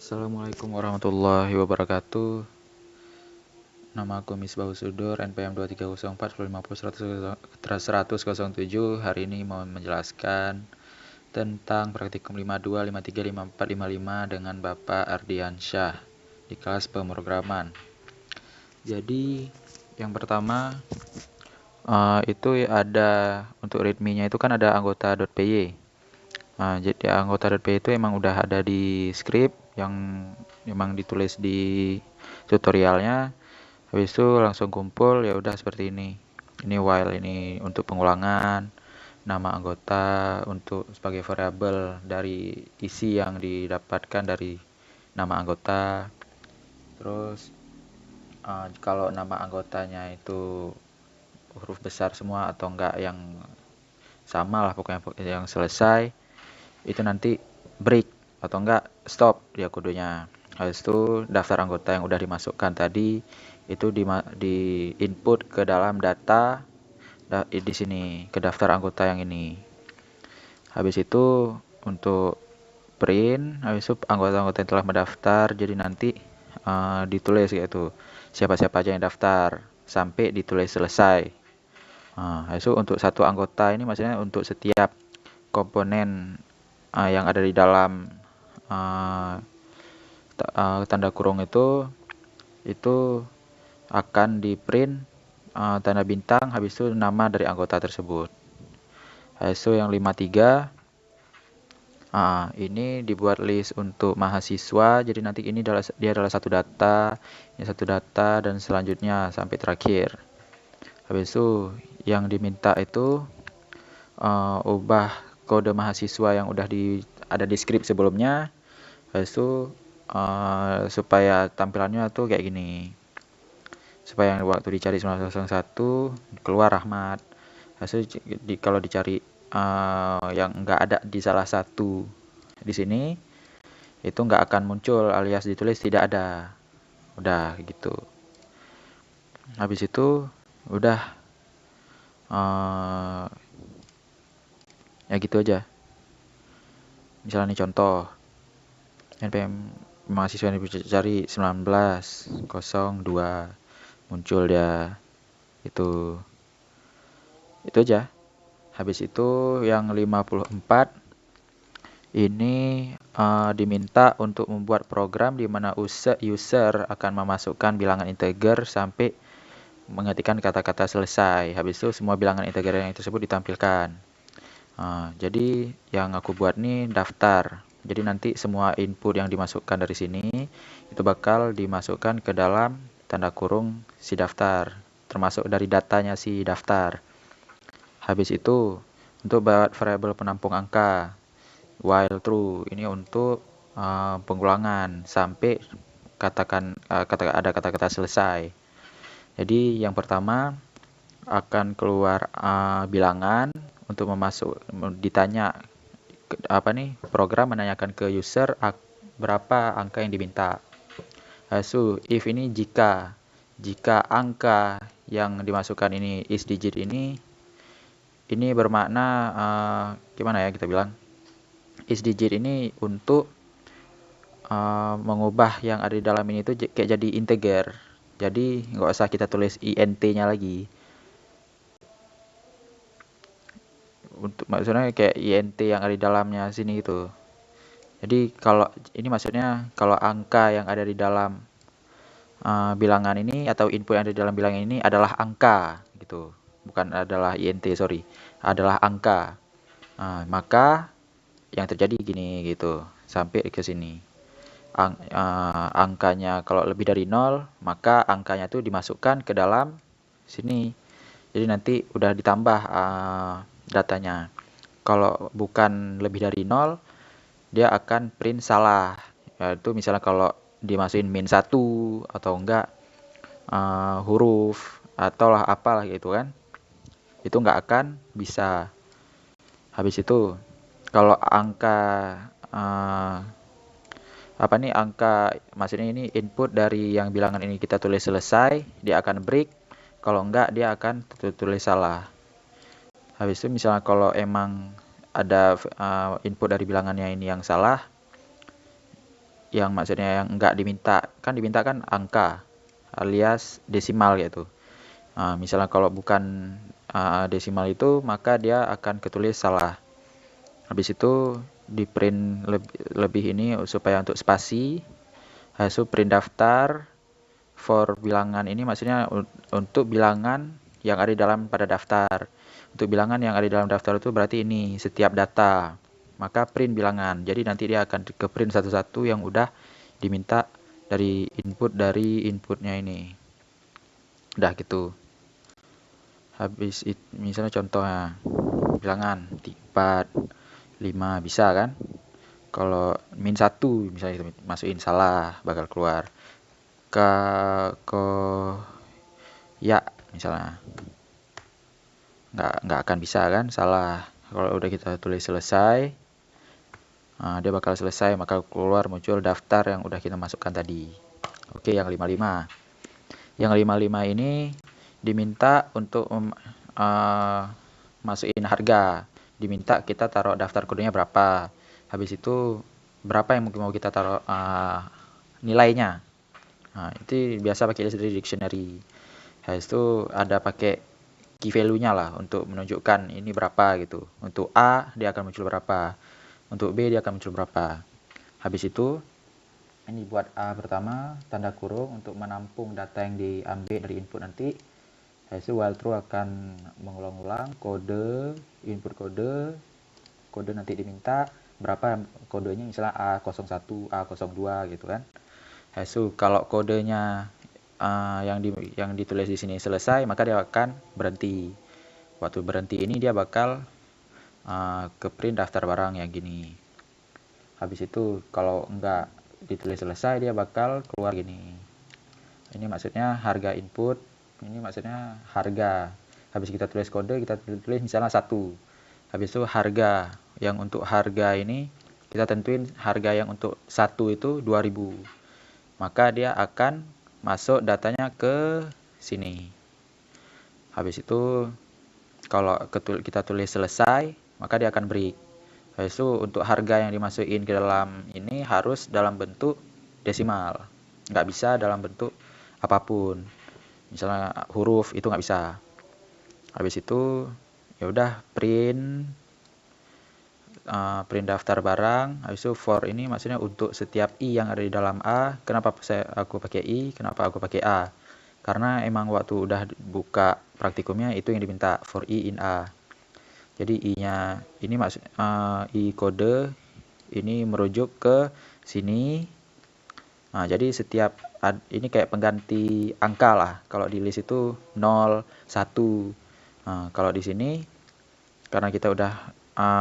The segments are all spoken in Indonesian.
Assalamualaikum warahmatullahi wabarakatuh. Nama aku Misbah Husudur, NPM 23040501107. Hari ini mau menjelaskan tentang praktikum 52, 53, 54, 55 dengan Bapak Ardiansyah di kelas pemrograman. Jadi yang pertama itu ada untuk readme-nya itu kan ada anggota.py. Jadi anggota.py itu emang udah ada di script yang memang ditulis di tutorialnya. Habis itu langsung kumpul, ya udah seperti ini. Ini while, ini untuk pengulangan nama anggota untuk sebagai variabel dari isi yang didapatkan dari nama anggota. Terus kalau nama anggotanya itu huruf besar semua atau enggak yang sama lah pokoknya yang selesai, itu nanti break atau enggak stop dia kodenya. Habis itu daftar anggota yang udah dimasukkan tadi itu di input ke dalam data di sini ke daftar anggota yang ini. Habis itu untuk print, habis itu anggota-anggota yang telah mendaftar, jadi nanti ditulis gitu siapa-siapa aja yang daftar sampai ditulis selesai. Habis itu untuk satu anggota ini maksudnya untuk setiap komponen yang ada di dalam tanda kurung itu akan di print tanda bintang, habis itu nama dari anggota tersebut. Habis itu yang 53 ini dibuat list untuk mahasiswa, jadi nanti ini dia adalah satu data, ini satu data dan selanjutnya sampai terakhir. Habis itu yang diminta itu ubah kode mahasiswa yang udah ada di script sebelumnya. Habis itu supaya tampilannya tuh kayak gini, supaya yang waktu dicari 1901 keluar Rahmat. Hasil kalau dicari yang nggak ada di salah satu di sini itu nggak akan muncul alias ditulis tidak ada. Udah gitu. Habis itu udah ya gitu aja. Misalnya nih contoh NPM mahasiswa yang dicari 1902 muncul dia itu aja. Habis itu yang 54 ini diminta untuk membuat program di mana user akan memasukkan bilangan integer sampai mengetikkan kata-kata selesai. Habis itu semua bilangan integer yang tersebut ditampilkan. Jadi yang aku buat nih daftar. Jadi nanti semua input yang dimasukkan dari sini itu bakal dimasukkan ke dalam tanda kurung si daftar, termasuk dari datanya si daftar. Habis itu untuk buat variabel penampung angka while true, ini untuk pengulangan sampai ada kata-kata selesai. Jadi yang pertama akan keluar bilangan untuk ditanya program menanyakan ke user berapa angka yang diminta. So if ini jika angka yang dimasukkan ini is digit ini bermakna gimana ya kita bilang, is digit ini untuk mengubah yang ada di dalam ini itu kayak jadi integer. Jadi nggak usah kita tulis int-nya lagi. Untuk maksudnya kayak int yang ada di dalamnya sini itu. Jadi kalau ini maksudnya kalau angka yang ada di dalam bilangan ini atau input yang ada di dalam bilangan ini adalah angka gitu. Bukan adalah int, sorry. Adalah angka. Maka yang terjadi gini gitu sampai ke sini. Angkanya kalau lebih dari 0, maka angkanya itu dimasukkan ke dalam sini. Jadi nanti udah ditambah datanya. Kalau bukan lebih dari 0, dia akan print salah. Yaitu misalnya kalau dimasukin -1 atau enggak huruf atau lah apalah gitu kan. Itu enggak akan bisa. Habis itu kalau angka angka maksudnya ini input dari yang bilangan ini kita tulis selesai, dia akan break. Kalau enggak dia akan tulis salah. Habis itu misalnya kalau emang ada input dari bilangannya ini yang salah, yang maksudnya yang enggak diminta. Kan diminta kan angka alias desimal gitu. Misalnya kalau bukan desimal itu, maka dia akan ketulis salah. Habis itu di print lebih ini supaya untuk spasi. Habis itu print daftar for bilangan ini maksudnya untuk bilangan yang ada di dalam pada daftar. Untuk bilangan yang ada di dalam daftar itu berarti ini setiap data. Maka print bilangan. Jadi nanti dia akan ke print satu-satu yang udah diminta dari inputnya ini. Udah gitu. Habis itu misalnya contohnya bilangan 4, 5 bisa kan? Kalau min 1 misalnya itu masukin salah bakal keluar. Ke ya misalnya nggak akan bisa kan, salah. Kalau udah kita tulis selesai, dia bakal selesai, maka keluar muncul daftar yang udah kita masukkan tadi. Oke, yang 55. Yang 55 ini diminta untuk masukin harga. Diminta kita taruh daftar kodenya berapa. Habis itu berapa yang mungkin mau kita taruh nilainya. Itu biasa pakai list dari dictionary. Habis itu ada pakai key value-nya lah untuk menunjukkan ini berapa gitu. Untuk A dia akan muncul berapa. Untuk B dia akan muncul berapa. Habis itu ini buat A pertama tanda kurung untuk menampung data yang diambil dari input nanti. Habis itu while true akan mengulang-ulang kode, input kode nanti diminta berapa kodenya, misalnya A01, A02 gitu kan. Habis itu kalau kodenya yang ditulis di sini selesai, maka dia akan berhenti. Waktu berhenti ini dia bakal ke print daftar barang yang gini. Habis itu kalau enggak ditulis selesai, dia bakal keluar gini. Ini maksudnya harga input, ini maksudnya harga. Habis kita tulis kode, kita tulis misalnya 1. Habis itu harga, yang untuk harga ini kita tentuin harga yang untuk 1 itu 2000. Maka dia akan masuk datanya ke sini. Habis itu kalau kita tulis selesai, maka dia akan break. Habis itu untuk harga yang dimasukin ke dalam ini harus dalam bentuk desimal. Nggak bisa dalam bentuk apapun. Misalnya huruf itu nggak bisa. Habis itu ya udah print daftar barang. Habis itu for ini maksudnya untuk setiap i yang ada di dalam A. Kenapa aku pakai i? Kenapa aku pakai A? Karena emang waktu udah buka praktikumnya itu yang diminta for i in A. Jadi i-nya ini maksud i kode ini merujuk ke sini. Jadi setiap ini kayak pengganti angka lah. Kalau di list itu 0, 1. Kalau di sini karena kita udah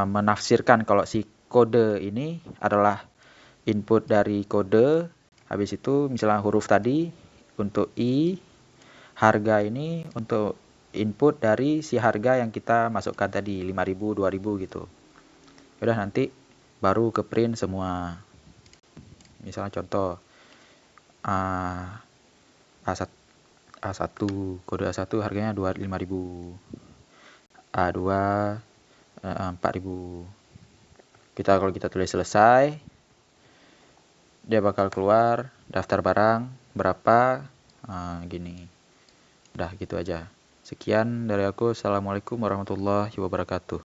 menafsirkan kalau si kode ini adalah input dari kode, habis itu misalnya huruf tadi untuk i, harga ini untuk input dari si harga yang kita masukkan tadi 5000, 2000 gitu. Udah nanti baru ke print semua. Misalnya contoh A1 kode A1 harganya 5000. A2 4000. Kalau kita tulis selesai, dia bakal keluar daftar barang berapa gini. Udah gitu aja. Sekian dari aku. Assalamualaikum warahmatullahi wabarakatuh.